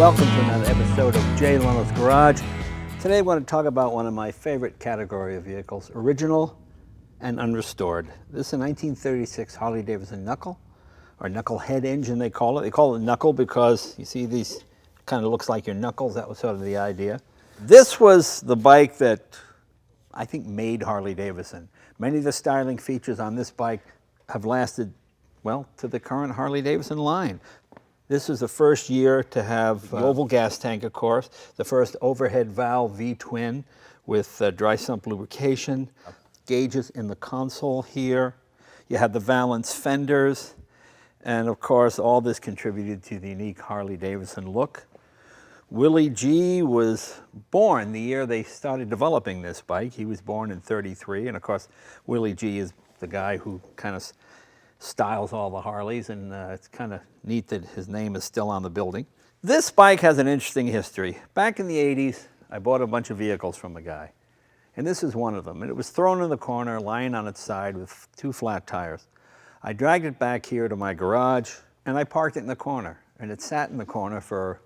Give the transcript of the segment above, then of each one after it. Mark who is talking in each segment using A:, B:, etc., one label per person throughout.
A: Welcome to another episode of Jay Leno's Garage. Today I want to talk about one of my favorite category of vehicles, original and unrestored. This is a 1936 Harley-Davidson Knuckle, or Knucklehead engine they call it. They call it Knuckle because you see these kind of looks like your knuckles. That was sort of the idea. This was the bike that I think made Harley-Davidson. Many of the styling features on this bike have lasted, well, to the current Harley-Davidson line. This was the first year to have the oval gas tank, of course, the first overhead valve V-twin with dry sump lubrication, gauges in the console here. You had the valance fenders, and of course, all this contributed to the unique Harley-Davidson look. Willie G was born the year they started developing this bike. He was born in '33, and of course, Willie G is the guy who kind of styles all the Harleys, and it's kind of neat that his name is still on the building. This bike has an interesting history. Back in the 80s, I bought a bunch of vehicles from a guy, and this is one of them. And it was thrown in the corner, lying on its side with two flat tires. I dragged it back here to my garage, and I parked it in the corner, and it sat in the corner for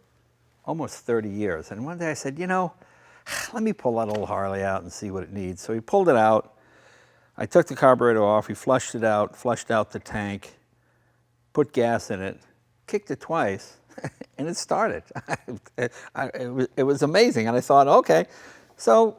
A: almost 30 years. And one day I said, you know, let me pull that old Harley out and see what it needs. So he pulled it out. I took the carburetor off, we flushed it out, flushed out the tank, put gas in it, kicked it twice, and it started. It was amazing, and I thought, okay. So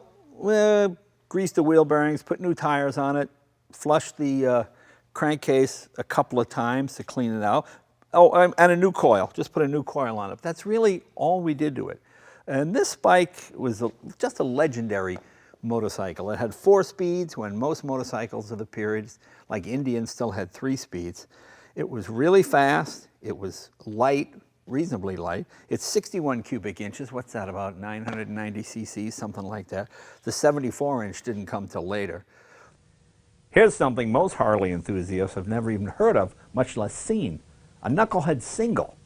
A: greased the wheel bearings, put new tires on it, flushed the crankcase a couple of times to clean it out. Oh, and a new coil, just put a new coil on it. That's really all we did to it. And this bike was just a legendary motorcycle. It had 4 speeds when most motorcycles of the period, like Indian, still had 3 speeds. It was really fast. It was light, reasonably light. It's 61 cubic inches. What's that, about 990 cc's, something like that. The 74-inch didn't come till later. Here's something most Harley enthusiasts have never even heard of, much less seen: a Knucklehead single.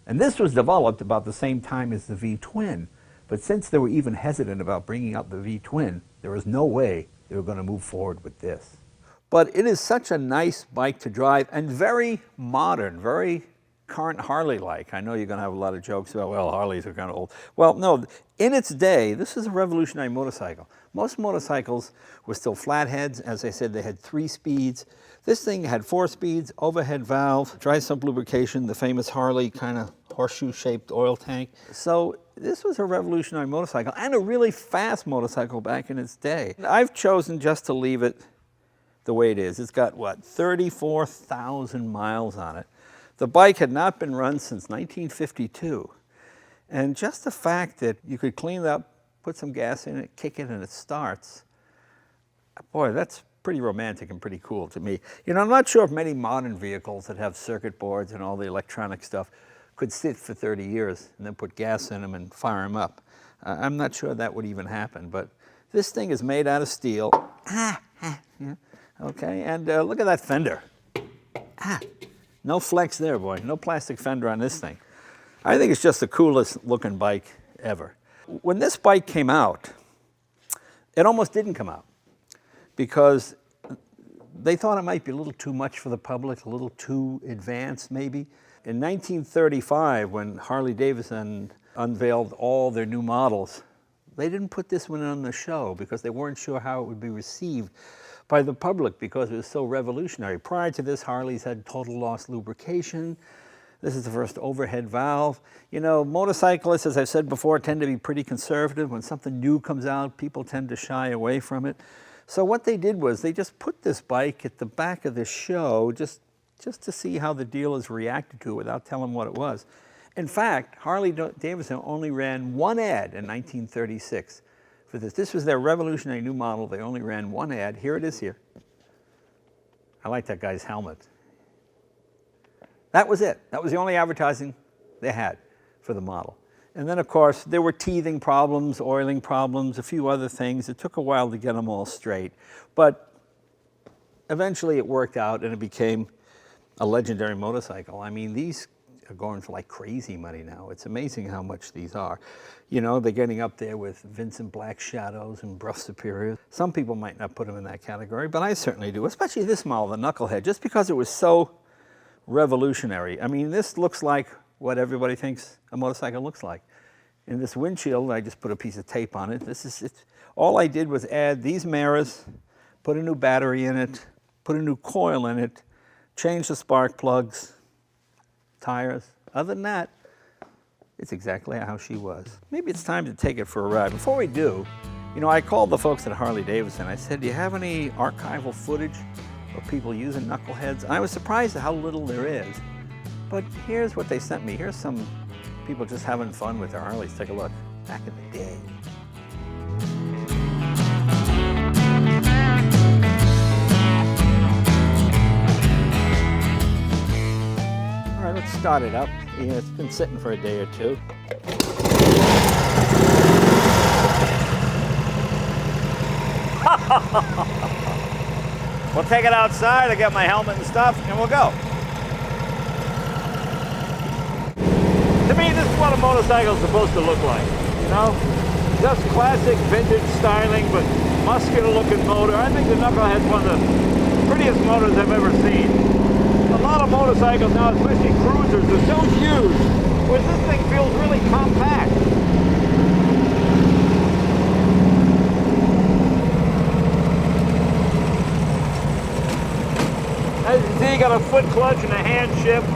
A: And this was developed about the same time as the V-twin. But since they were even hesitant about bringing out the V-twin, there was no way they were going to move forward with this. But it is such a nice bike to drive and very modern, very current Harley-like. I know you're going to have a lot of jokes about, well, Harleys are kind of old. Well, no, in its day, this is a revolutionary motorcycle. Most motorcycles were still flatheads. As I said, they had 3 speeds. This thing had 4 speeds, overhead valve, dry sump lubrication, the famous Harley kind of horseshoe-shaped oil tank. So this was a revolutionary motorcycle and a really fast motorcycle back in its day. I've chosen just to leave it the way it is. It's got, what, 34,000 miles on it. The bike had not been run since 1952. And just the fact that you could clean it up, put some gas in it, kick it, and it starts, boy, that's pretty romantic and pretty cool to me. You know, I'm not sure if many modern vehicles that have circuit boards and all the electronic stuff could sit for 30 years and then put gas in them and fire them up. I'm not sure that would even happen, but this thing is made out of steel. Yeah. Okay, and look at that fender. No flex there, boy. No plastic fender on this thing. I think it's just the coolest looking bike ever. When this bike came out, it almost didn't come out because they thought it might be a little too much for the public, a little too advanced maybe. In 1935, when Harley-Davidson unveiled all their new models, they didn't put this one on the show because they weren't sure how it would be received by the public because it was so revolutionary. Prior to this, Harleys had total loss lubrication. This is the first overhead valve. You know, motorcyclists, as I've said before, tend to be pretty conservative. When something new comes out, people tend to shy away from it. So what they did was they just put this bike at the back of the show just to see how the dealers reacted to it without telling what it was. In fact, Harley-Davidson only ran one ad in 1936 for this. This was their revolutionary new model. They only ran one ad. Here it is here. I like that guy's helmet. That was it. That was the only advertising they had for the model. And then, of course, there were teething problems, oiling problems, a few other things. It took a while to get them all straight. But eventually it worked out and it became a legendary motorcycle. I mean, these are going for like crazy money now. It's amazing how much these are. You know, they're getting up there with Vincent Black Shadows and Bruff Superiors. Some people might not put them in that category, but I certainly do, especially this model, the Knucklehead, just because it was so revolutionary. I mean, this looks like what everybody thinks a motorcycle looks like. In this windshield, I just put a piece of tape on it. This is it. All I did was add these mirrors, put a new battery in it, put a new coil in it, change the spark plugs, tires. Other than that, it's exactly how she was. Maybe it's time to take it for a ride. Before we do, you know, I called the folks at Harley-Davidson. I said, do you have any archival footage of people using knuckleheads? And I was surprised at how little there is. But here's what they sent me. Here's some people just having fun with their Harleys. Take a look. Back in the day. All right, let's start it up. Yeah, it's been sitting for a day or two. We'll take it outside, I'll get my helmet and stuff, and we'll go. To me, this is what a motorcycle is supposed to look like, you know? Just classic vintage styling, but muscular looking motor. I think the Knucklehead's one of the prettiest motors I've ever seen. A lot of motorcycles now, especially cruisers, are so huge, whereas this thing feels really compact. As you can see, you got a foot clutch and a hand shift.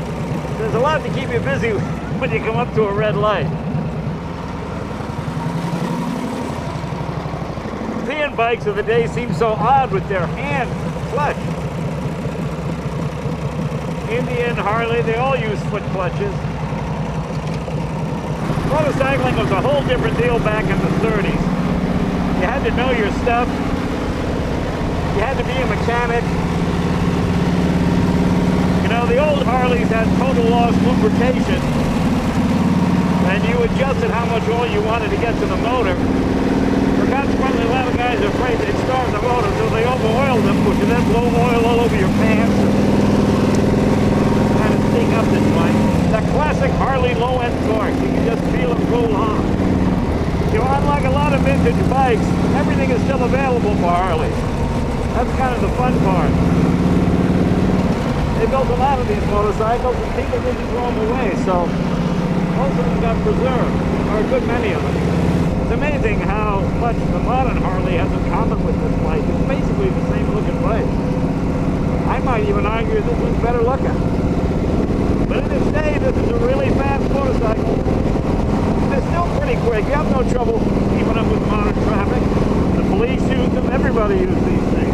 A: There's a lot to keep you busy when you come up to a red light. European bikes of the day seem so odd with their hand clutch. Indian, Harley, they all use foot clutches. Motorcycling was a whole different deal back in the 30s. You had to know your stuff. You had to be a mechanic. You know, the old Harleys had total loss lubrication, and you adjusted how much oil you wanted to get to the motor. For consequently, a lot of guys are afraid they'd starve the motor, so they over-oil them, which would then blow oil all over your pants and kind of stink up the joint. That classic Harley low-end torque, you can just feel them roll on. You know, unlike a lot of vintage bikes, everything is still available for Harley. That's kind of the fun part. They built a lot of these motorcycles and people didn't throw them away, so most of them got preserved, or a good many of them. It's amazing how much the modern Harley has in common with this bike. It's basically the same looking bike. I might even argue this one's better looking. But in its day, this is a really fast motorcycle. They're still pretty quick. You have no trouble keeping up with modern traffic. The police use them, everybody uses these things.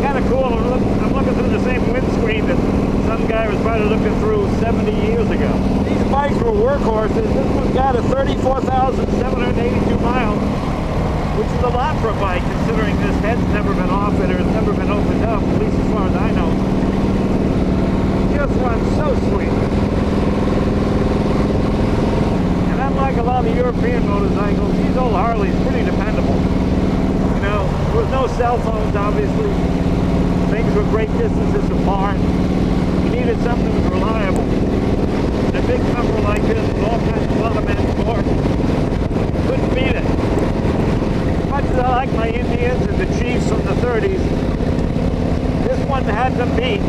A: Kind of cool. I'm looking through the same windscreen that some guy was probably looking through 70 years ago. These bikes were workhorses. This one's got a 34,782 miles, which is a lot for a bike, considering this head's never been off it or it's never been opened up, at least as far as I know. Just runs so sweet. And unlike a lot of European motorcycles, these old Harleys are pretty dependable. You know, there was no cell phones, obviously. Things were great distances apart. You needed something that was reliable. And a big number like this with all kinds of automatic torque, couldn't beat it. As much as I like my Indians and the Chiefs from the 30s, this one had them beat.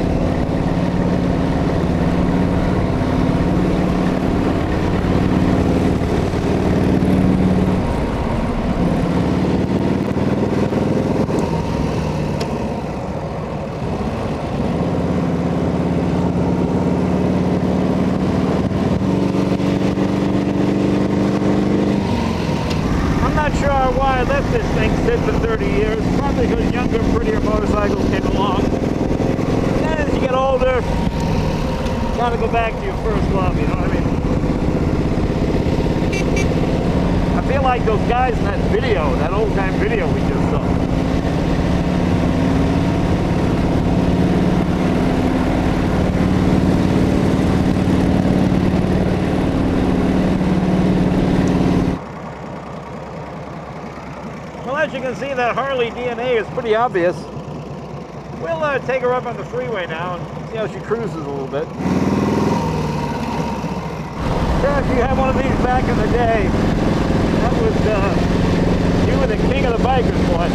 A: Why I left this thing sit for 30 years, probably because younger, prettier motorcycles came along. And then as you get older, you gotta go back to your first love, you know what I mean? I feel like those guys in that video, that old time video we just saw. As you can see, that Harley DNA is pretty obvious. We'll take her up on the freeway now and see how she cruises a little bit. Yeah, if you had one of these back in the day, that was, you were the king of the bikers, boy.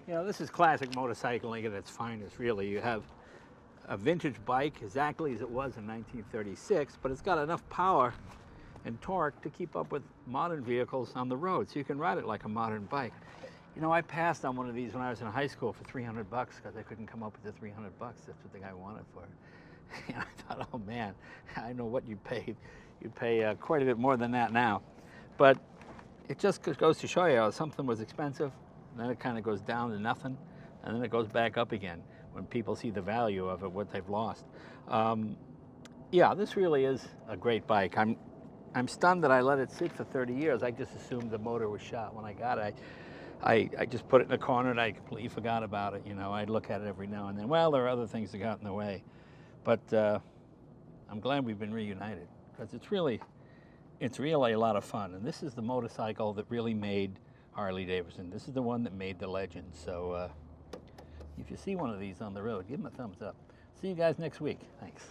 A: You know, this is classic motorcycling at its finest, really. You have a vintage bike exactly as it was in 1936, but it's got enough power and torque to keep up with modern vehicles on the road, so you can ride it like a modern bike. You know, I passed on one of these when I was in high school for $300 because I couldn't come up with the $300. That's what the guy wanted for it. And I thought, oh man, I know what you'd pay. You'd pay quite a bit more than that now. But it just goes to show you how something was expensive, and then it kind of goes down to nothing, and then it goes back up again when people see the value of it, what they've lost. Yeah, this really is a great bike. I'm stunned that I let it sit for 30 years. I just assumed the motor was shot when I got it. I just put it in a corner and I completely forgot about it. You know, I'd look at it every now and then. Well, there are other things that got in the way. But I'm glad we've been reunited because it's really a lot of fun. And this is the motorcycle that really made Harley-Davidson. This is the one that made the legend. So if you see one of these on the road, give them a thumbs up. See you guys next week. Thanks.